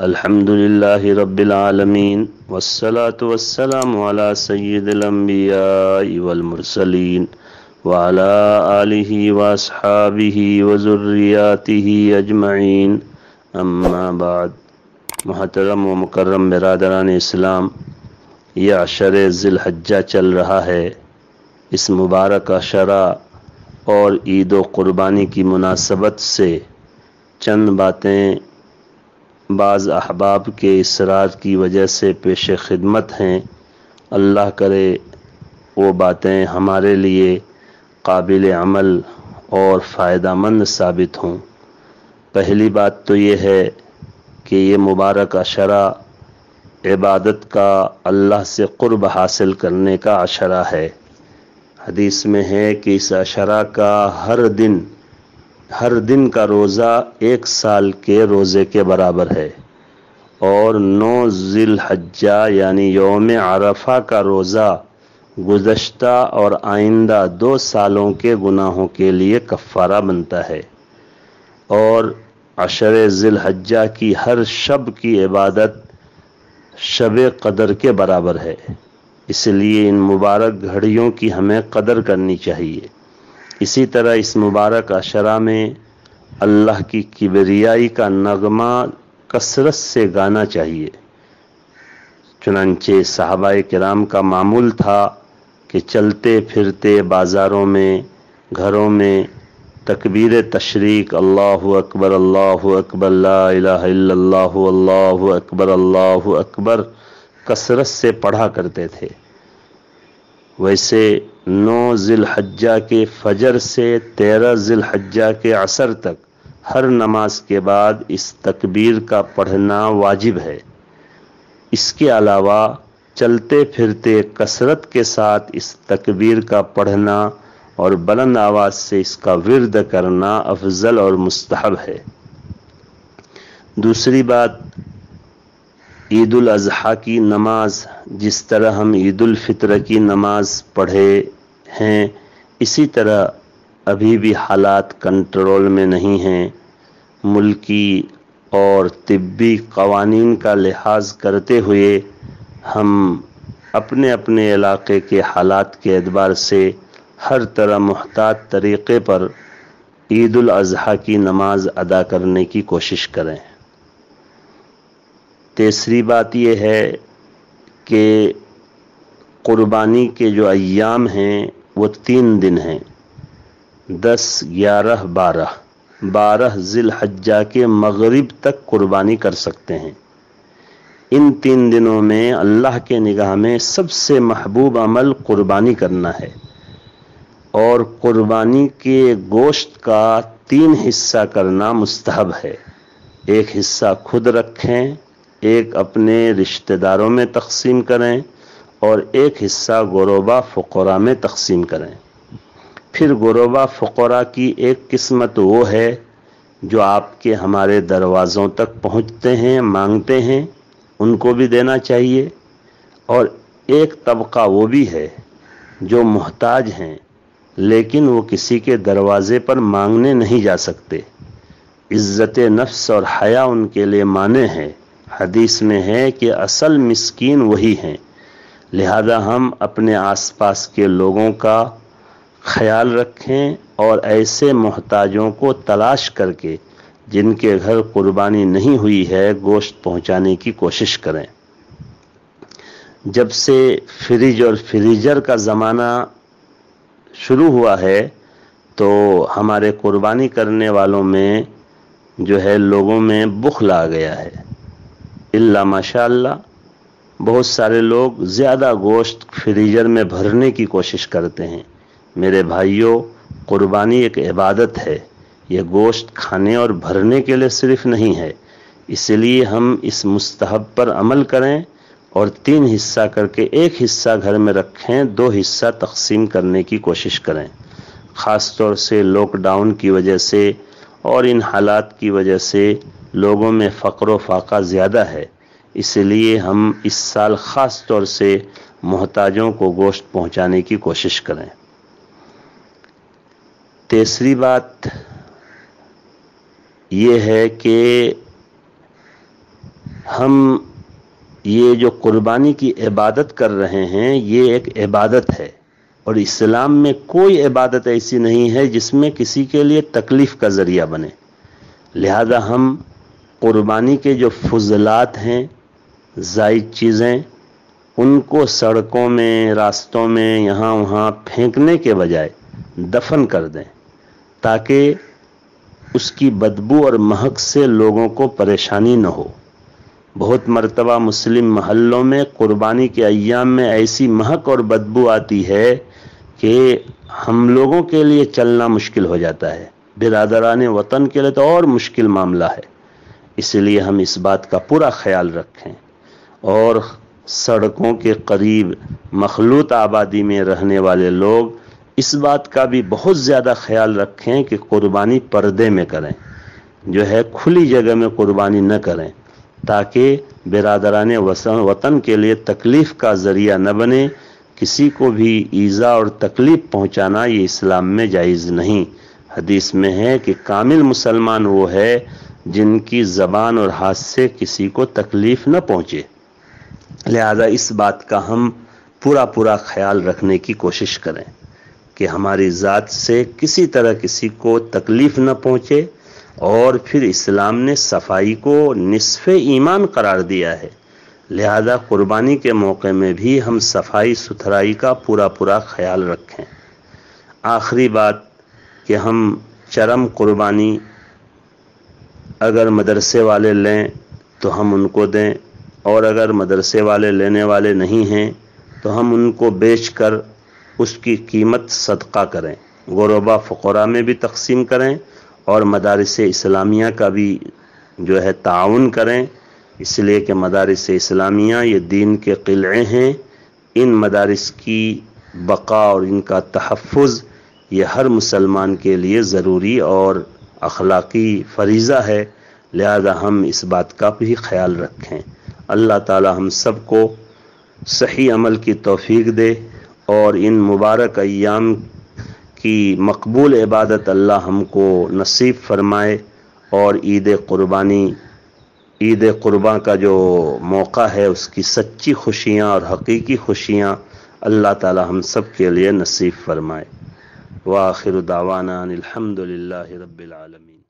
الحمدللہ رب العالمین والصلاة والسلام علی سید الانبیاء والمرسلین وعلی آلہ واصحابہ وذریاتہ اجمعین اما بعد۔ محترم و مکرم برادران اسلام، یہ عشر ذی الحجہ چل رہا ہے۔ اس مبارک عشرہ اور عید و قربانی کی مناسبت سے چند باتیں بعض احباب کے اصرار کی وجہ سے پیش خدمت ہیں۔ اللہ کرے وہ باتیں ہمارے لیے قابل عمل اور فائدہ مند ثابت ہوں۔ پہلی بات تو یہ ہے کہ یہ مبارک عشرہ عبادت کا، اللہ سے قرب حاصل کرنے کا عشرہ ہے۔ حدیث میں ہے کہ اس عشرہ کا ہر دن کا روزہ 1 سال کے روزے کے برابر ہے، اور 9 ذی الحجہ یعنی یوم عرفہ کا روزہ گزشتہ اور آئندہ 2 سالوں کے گناہوں کے لیے کفارہ بنتا ہے، اور عشر ذی الحجہ کی ہر شب کی عبادت شب قدر کے برابر ہے۔ اس لیے ان مبارک گھڑیوں کی ہمیں قدر کرنی چاہیے۔ اسی طرح اس مبارک عشرہ میں اللہ کی کبریائی کا نغمہ کثرت سے گانا چاہیے۔ چنانچہ صحابہ کرام کا معمول تھا کہ چلتے پھرتے بازاروں میں، گھروں میں تکبیر تشریق اللہ اکبر لا الہ الا اللہ اللہ اکبر کثرت سے پڑھا کرتے تھے۔ ویسے 9 ذی الحجہ کے فجر سے 13 ذی الحجہ کے عصر تک ہر نماز کے بعد اس تکبیر کا پڑھنا واجب ہے۔ اس کے علاوہ چلتے پھرتے کثرت کے ساتھ اس تکبیر کا پڑھنا اور بلند آواز سے اس کا ورد کرنا افضل اور مستحب ہے۔ دوسری بات، عید الاضحیٰ کی نماز جس طرح ہم عید الفطر کی نماز پڑھے ہیں، اسی طرح ابھی بھی حالات کنٹرول میں نہیں ہیں۔ ملکی اور طبی قوانین کا لحاظ کرتے ہوئے ہم اپنے اپنے علاقے کے حالات کے اعتبار سے ہر طرح محتاط طریقے پر عید الاضحیٰ کی نماز ادا کرنے کی کوشش کریں۔ تیسری بات یہ ہے کہ قربانی کے جو ایام ہیں وہ 3 دن ہیں، 10، 11، 12 ذی الحجہ کے مغرب تک قربانی کر سکتے ہیں۔ ان 3 دنوں میں اللہ کے نگاہ میں سب سے محبوب عمل قربانی کرنا ہے، اور قربانی کے گوشت کا 3 حصہ کرنا مستحب ہے۔ 1 حصہ خود رکھیں، 1 اپنے رشتہ داروں میں تقسیم کریں، اور 1 حصہ غربا فقراء میں تقسیم کریں۔ پھر غربا فقراء کی ایک قسمت وہ ہے جو آپ کے ہمارے دروازوں تک پہنچتے ہیں، مانگتے ہیں، ان کو بھی دینا چاہیے، اور ایک طبقہ وہ بھی ہے جو محتاج ہیں لیکن وہ کسی کے دروازے پر مانگنے نہیں جا سکتے۔ عزت نفس اور حیا ان کے لیے مانع ہے۔ حدیث میں ہے کہ اصل مسکین وہی ہیں۔ لہذا ہم اپنے آس پاس کے لوگوں کا خیال رکھیں اور ایسے محتاجوں کو تلاش کر کے جن کے گھر قربانی نہیں ہوئی ہے گوشت پہنچانے کی کوشش کریں۔ جب سے فریج اور فریجر کا زمانہ شروع ہوا ہے تو ہمارے قربانی کرنے والوں میں جو ہے لوگوں میں بخل آ گیا ہے۔ الا ماشاء اللہ بہت سارے لوگ زیادہ گوشت فریجر میں بھرنے کی کوشش کرتے ہیں۔ میرے بھائیوں، قربانی ایک عبادت ہے، یہ گوشت کھانے اور بھرنے کے لیے صرف نہیں ہے۔ اس لیے ہم اس مستحب پر عمل کریں اور 3 حصہ کر کے 1 حصہ گھر میں رکھیں، 2 حصہ تقسیم کرنے کی کوشش کریں۔ خاص طور سے لاک ڈاؤن کی وجہ سے اور ان حالات کی وجہ سے لوگوں میں فقر و فاقہ زیادہ ہے، اس لیے ہم اس سال خاص طور سے محتاجوں کو گوشت پہنچانے کی کوشش کریں۔ تیسری بات یہ ہے کہ ہم یہ جو قربانی کی عبادت کر رہے ہیں یہ ایک عبادت ہے، اور اسلام میں کوئی عبادت ایسی نہیں ہے جس میں کسی کے لیے تکلیف کا ذریعہ بنے۔ لہذا ہم قربانی کے جو فضلات ہیں، زائد چیزیں، ان کو سڑکوں میں، راستوں میں، یہاں وہاں پھینکنے کے بجائے دفن کر دیں، تاکہ اس کی بدبو اور مہک سے لوگوں کو پریشانی نہ ہو۔ بہت مرتبہ مسلم محلوں میں قربانی کے ایام میں ایسی مہک اور بدبو آتی ہے کہ ہم لوگوں کے لیے چلنا مشکل ہو جاتا ہے، برادران وطن کے لیے تو اور مشکل معاملہ ہے۔ اس لیے ہم اس بات کا پورا خیال رکھیں، اور سڑکوں کے قریب مخلوط آبادی میں رہنے والے لوگ اس بات کا بھی بہت زیادہ خیال رکھیں کہ قربانی پردے میں کریں، جو ہے کھلی جگہ میں قربانی نہ کریں، تاکہ برادران وطن کے لیے تکلیف کا ذریعہ نہ بنے۔ کسی کو بھی ایذا اور تکلیف پہنچانا یہ اسلام میں جائز نہیں۔ حدیث میں ہے کہ کامل مسلمان وہ ہے جن کی زبان اور ہاتھ سے کسی کو تکلیف نہ پہنچے۔ لہذا اس بات کا ہم پورا خیال رکھنے کی کوشش کریں کہ ہماری ذات سے کسی طرح کسی کو تکلیف نہ پہنچے، اور پھر اسلام نے صفائی کو نصف ایمان قرار دیا ہے۔ لہذا قربانی کے موقع میں بھی ہم صفائی ستھرائی کا پورا خیال رکھیں۔ آخری بات کہ ہم چرم قربانی اگر مدرسے والے لیں تو ہم ان کو دیں، اور اگر مدرسے والے لینے والے نہیں ہیں تو ہم ان کو بیچ کر اس کی قیمت صدقہ کریں، غربا فقراء میں بھی تقسیم کریں، اور مدارس اسلامیہ کا بھی جو ہے تعاون کریں، اس لیے کہ مدارس اسلامیہ یہ دین کے قلعے ہیں۔ ان مدارس کی بقا اور ان کا تحفظ یہ ہر مسلمان کے لیے ضروری اور اخلاقی فریضہ ہے، لہذا ہم اس بات کا بھی خیال رکھیں۔ اللہ تعالی ہم سب کو صحیح عمل کی توفیق دے، اور ان مبارک ایام کی مقبول عبادت اللہ ہم کو نصیب فرمائے، اور عید قرباں کا جو موقع ہے اس کی سچی خوشیاں اور حقیقی خوشیاں اللہ تعالی ہم سب کے لیے نصیب فرمائے۔ وآخر دعوانا ان الحمد للہ رب العالمین۔